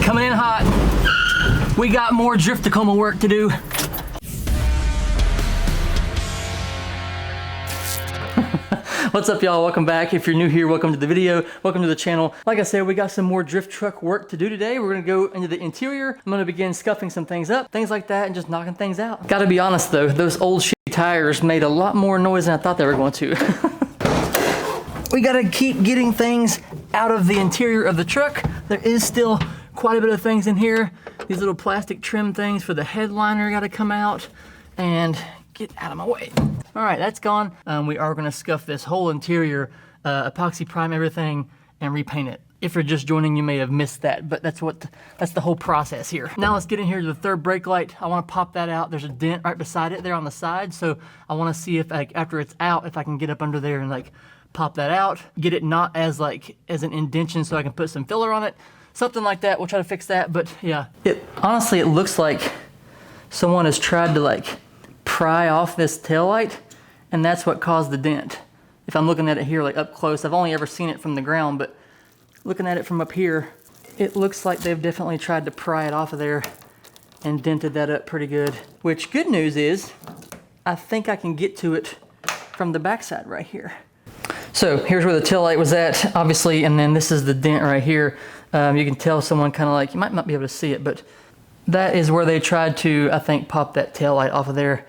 Coming in hot. We got more drift Tacoma work to do. What's up, y'all? Welcome back. If you're new here, welcome to the video. Welcome to the channel. Like I said, we got some more drift truck work to do today. We're gonna go into the interior. I'm gonna begin scuffing some things up, things like that, and just knocking things out. Gotta be honest though, those old shitty tires made a lot more noise than I thought they were going to. We gotta keep getting things out of the interior of the truck. There is still quite a bit of things in here. These little plastic trim things for the headliner gotta come out, and get out of my way. All right, that's gone. We are gonna scuff this whole interior, epoxy prime everything, and repaint it. If you're just joining, you may have missed that, but that's the whole process here. Now let's get in here to the third brake light. I wanna pop that out. There's a dent right beside it there on the side, so I wanna see if, like, after it's out, if I can get up under there and like pop that out, get it not as an indentation so I can put some filler on it. Something like that, we'll try to fix that, but yeah. Honestly, it looks like someone has tried to like pry off this taillight, and that's what caused the dent. If I'm looking at it here like up close, I've only ever seen it from the ground, but looking at it from up here, it looks like they've definitely tried to pry it off of there and dented that up pretty good. Which, good news is, I think I can get to it from the backside right here. So here's where the taillight was at, obviously, and then this is the dent right here. You can tell someone kind of like, you might not be able to see it, but that is where they tried to, I think, pop that taillight off of there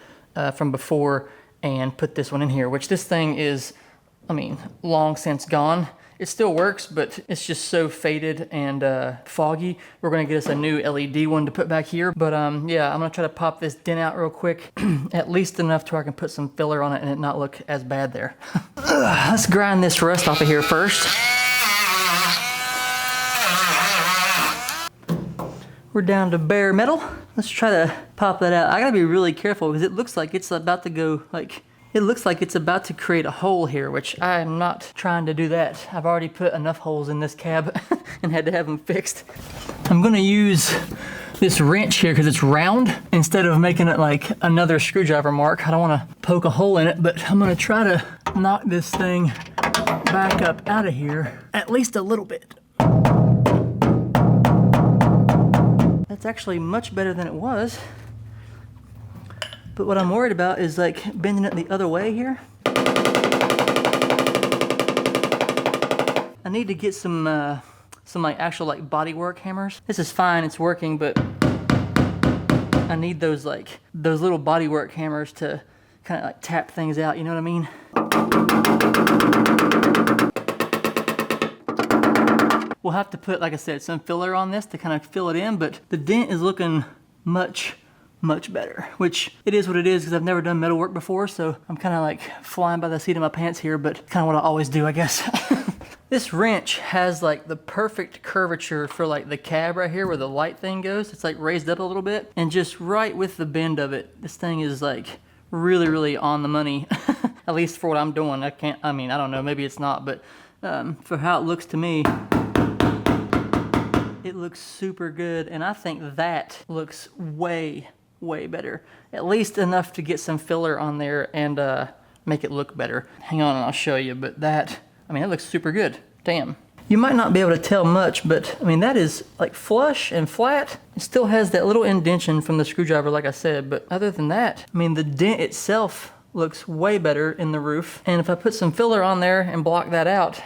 from before and put this one in here, which this thing is, I mean, long since gone. It still works, but it's just so faded and foggy. We're gonna get us a new LED one to put back here. But yeah, I'm gonna try to pop this dent out real quick, at least enough to where I can put some filler on it and it not look as bad there. Let's grind this rust off of here first. We're down to bare metal. Let's try to pop that out. I gotta be really careful because it looks like it's about to go like, it looks like it's about to create a hole here, which I'm not trying to do that. I've already put enough holes in this cab and had to have them fixed. I'm gonna use this wrench here because it's round instead of making it like another screwdriver mark. I don't wanna poke a hole in it, but I'm gonna try to knock this thing back up out of here at least a little bit. That's actually much better than it was. But what I'm worried about is like bending it the other way here. I need to get some like actual like bodywork hammers. This is fine, it's working, but I need those little bodywork hammers to kind of like tap things out, you know what I mean? We'll have to put, like I said, some filler on this to kind of fill it in, but the dent is looking much better, which it is what it is because I've never done metal work before, so I'm kind of like flying by the seat of my pants here, but kind of what I always do, I guess. This wrench has like the perfect curvature for like the cab right here where the light thing goes. It's like raised up a little bit, and just right with the bend of it, this thing is like really on the money. At least for what I'm doing. I don't know, maybe it's not, but for how it looks to me, it looks super good, and I think that looks way better. At least enough to get some filler on there and make it look better. Hang on and I'll show you, but that, I mean, it looks super good. Damn. You might not be able to tell much, but I mean, that is like flush and flat. It still has that little indentation from the screwdriver, like I said, but other than that, I mean, the dent itself looks way better in the roof. And if I put some filler on there and block that out,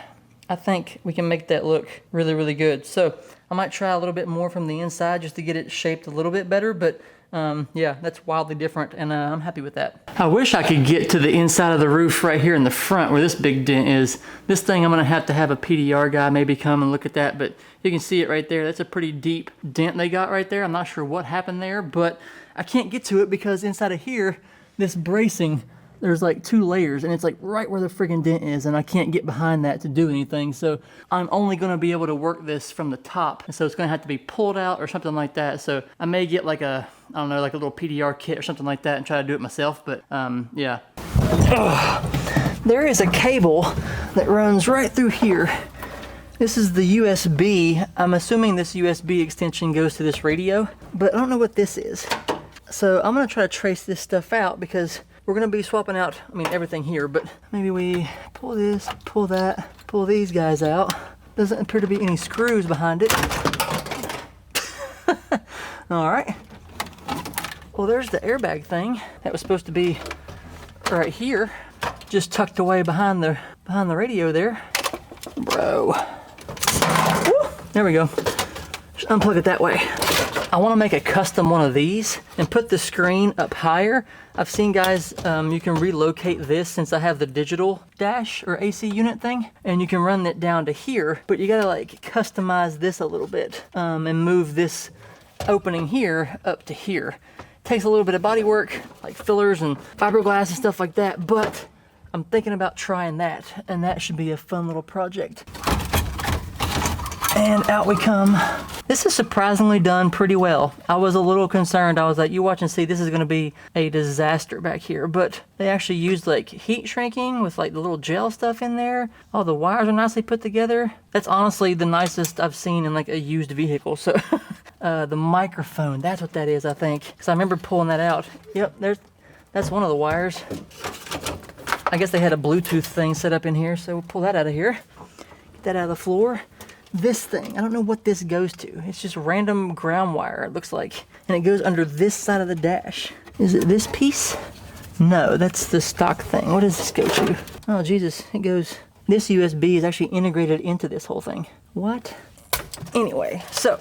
I think we can make that look really good. So I might try a little bit more from the inside just to get it shaped a little bit better, but yeah, that's wildly different, and I'm happy with that. I wish I could get to the inside of the roof right here in the front where this big dent is. This thing I'm gonna have to have a PDR guy maybe come and look at that, but you can see it right there. That's a pretty deep dent they got right there. I'm not sure what happened there, but I can't get to it because inside of here, this bracing, there's like 2 layers, and it's like right where the friggin' dent is, and I can't get behind that to do anything. So I'm only gonna be able to work this from the top, and so it's gonna have to be pulled out or something like that. So I may get like a, I don't know, like a little PDR kit or something like that and try to do it myself, but yeah. Ugh. There is a cable that runs right through here. This is the USB. I'm assuming this USB extension goes to this radio, but I don't know what this is. So I'm gonna try to trace this stuff out because we're gonna be swapping out, I mean, everything here, but maybe we pull this, pull that, pull these guys out. Doesn't appear to be any screws behind it. All right. Well, there's the airbag thing that was supposed to be right here, just tucked away behind the radio there. Bro. Woo! There we go. Just unplug it that way. I want to make a custom one of these and put the screen up higher. I've seen guys, you can relocate this since I have the digital dash or AC unit thing, and you can run it down to here, but you gotta like customize this a little bit and move this opening here up to here. Takes a little bit of body work, like fillers and fiberglass and stuff like that, but I'm thinking about trying that, and that should be a fun little project. And out we come. This is surprisingly done pretty well. I was a little concerned. I was like, you watch and see, this is gonna be a disaster back here. But they actually used like heat shrinking with like the little gel stuff in there. All the wires are nicely put together. That's honestly the nicest I've seen in like a used vehicle. So the microphone, that's what that is, I think. Because I remember pulling that out. Yep, that's one of the wires. I guess they had a Bluetooth thing set up in here, so we'll pull that out of here. Get that out of the floor. This thing, I don't know what this goes to. It's just random ground wire, it looks like. And it goes under this side of the dash. Is it this piece? No, that's the stock thing. What does this go to? Oh, Jesus, it goes, this USB is actually integrated into this whole thing. What? Anyway, so,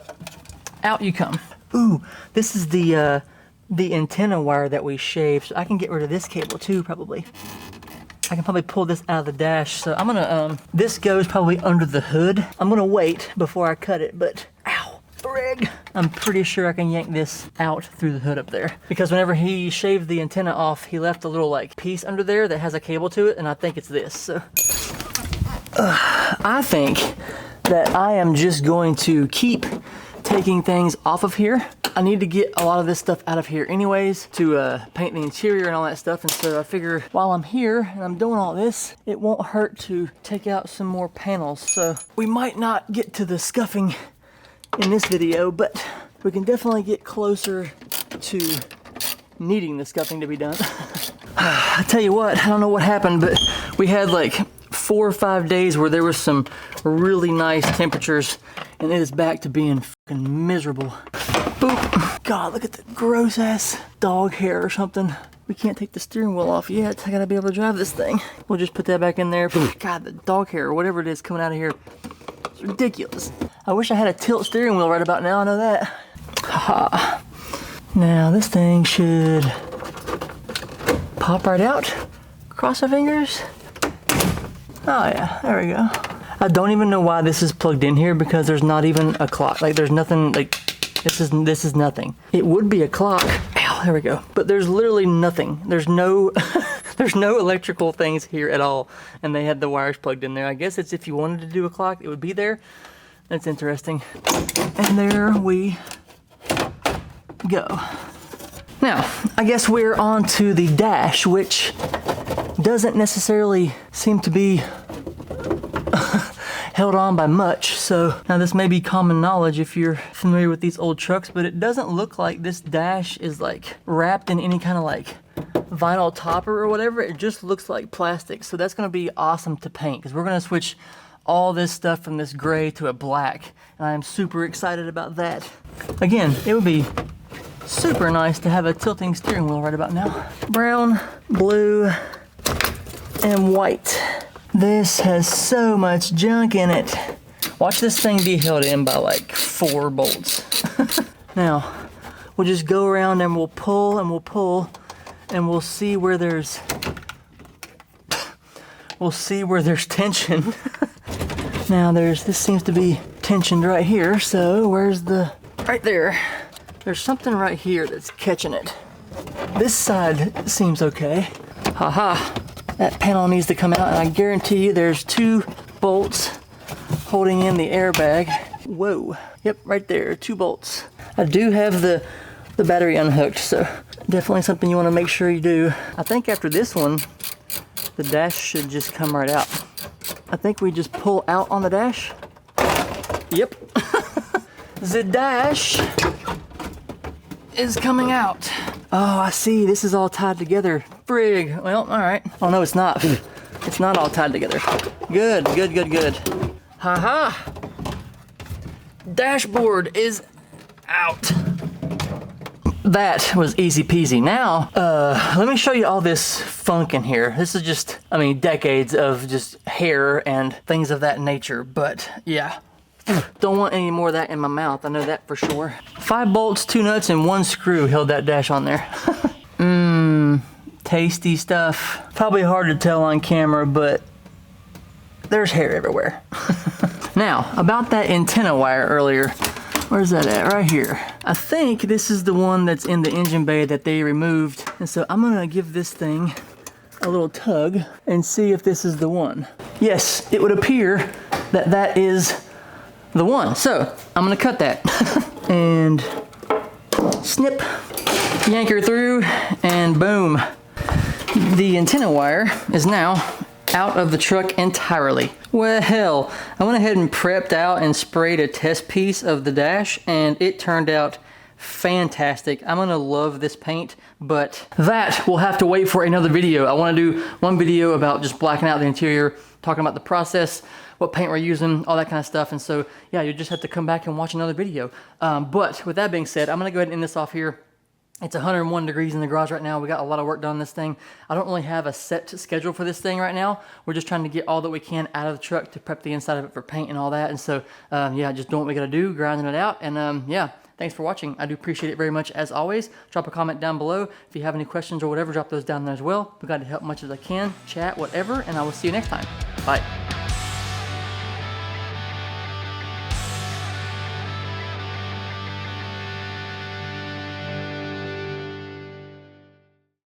out you come. Ooh, this is the antenna wire that we shaved. So I can get rid of this cable too, probably. I can probably pull this out of the dash. So I'm gonna, this goes probably under the hood. I'm gonna wait before I cut it, but ow, frig. I'm pretty sure I can yank this out through the hood up there. Because whenever he shaved the antenna off, he left a little like piece under there that has a cable to it, and I think it's this, so. I think that I am just going to keep taking things off of here. I need to get a lot of this stuff out of here anyways to paint the interior and all that stuff, and so I figure while I'm here and I'm doing all this, it won't hurt to take out some more panels. So we might not get to the scuffing in this video, but we can definitely get closer to needing the scuffing to be done. I tell you what, I don't know what happened, but we had like 4 or 5 days where there was some really nice temperatures, and it is back to being fucking miserable. Boop. God, look at the gross ass dog hair or something. We can't take the steering wheel off yet. I gotta be able to drive this thing. We'll just put that back in there. God, the dog hair or whatever it is coming out of here. It's ridiculous. I wish I had a tilt steering wheel right about now, I know that. Haha. Now this thing should pop right out. Cross our fingers. Oh yeah, there we go. I don't even know why this is plugged in here because there's not even a clock. Like there's nothing, like this is nothing. It would be a clock. Ow, there we go. But there's literally nothing. There's no, there's no electrical things here at all. And they had the wires plugged in there. I guess it's if you wanted to do a clock, it would be there. That's interesting. And there we go. Now, I guess we're on to the dash, which doesn't necessarily seem to be held on by much. So now this may be common knowledge if you're familiar with these old trucks, but it doesn't look like this dash is like wrapped in any kind of like vinyl topper or whatever. It just looks like plastic. So that's gonna be awesome to paint because we're gonna switch all this stuff from this gray to a black. And I am super excited about that. Again, it would be super nice to have a tilting steering wheel right about now. Brown, blue, and white. This has so much junk in it. Watch this thing be held in by like 4 bolts. Now, we'll just go around and we'll pull and we'll pull and we'll see where there's tension. Now this seems to be tensioned right here. So where's right there. There's something right here that's catching it. This side seems okay. Haha. That panel needs to come out, and I guarantee you there's 2 bolts holding in the airbag. Whoa. Yep, right there, 2 bolts. I do have the battery unhooked, so definitely something you want to make sure you do. I think after this one, the dash should just come right out. I think we just pull out on the dash. Yep. The dash is coming out. Oh, I see. This is all tied together. Frig. Well, all right. Oh, no, it's not. It's not all tied together. Good, good, good, good. Haha. Dashboard is out. That was easy peasy. Now, let me show you all this funk in here. This is just, I mean, decades of just hair and things of that nature, but yeah. Don't want any more of that in my mouth, I know that for sure. 5 bolts, 2 nuts, and 1 screw held that dash on there. Tasty stuff. Probably hard to tell on camera, but there's hair everywhere. Now, about that antenna wire earlier, where's that at? Right here. I think this is the one that's in the engine bay that they removed. And so I'm gonna give this thing a little tug and see if this is the one. Yes, it would appear that that is the one. So I'm gonna cut that and snip, yank her through, and boom. The antenna wire is now out of the truck entirely. Well, I went ahead and prepped out and sprayed a test piece of the dash, and it turned out fantastic. I'm gonna love this paint, but that will have to wait for another video. I wanna do one video about just blacking out the interior, talking about the process, what paint we're using, all that kind of stuff. And so, yeah, you just have to come back and watch another video. But with that being said, I'm gonna go ahead and end this off here. It's 101 degrees in the garage right now. We got a lot of work done on this thing. I don't really have a set schedule for this thing right now. We're just trying to get all that we can out of the truck to prep the inside of it for paint and all that. And so, yeah, just doing what we gotta do, grinding it out. And yeah, thanks for watching. I do appreciate it very much as always. Drop a comment down below. If you have any questions or whatever, drop those down there as well. We got to help much as I can, chat, whatever, and I will see you next time. Bye.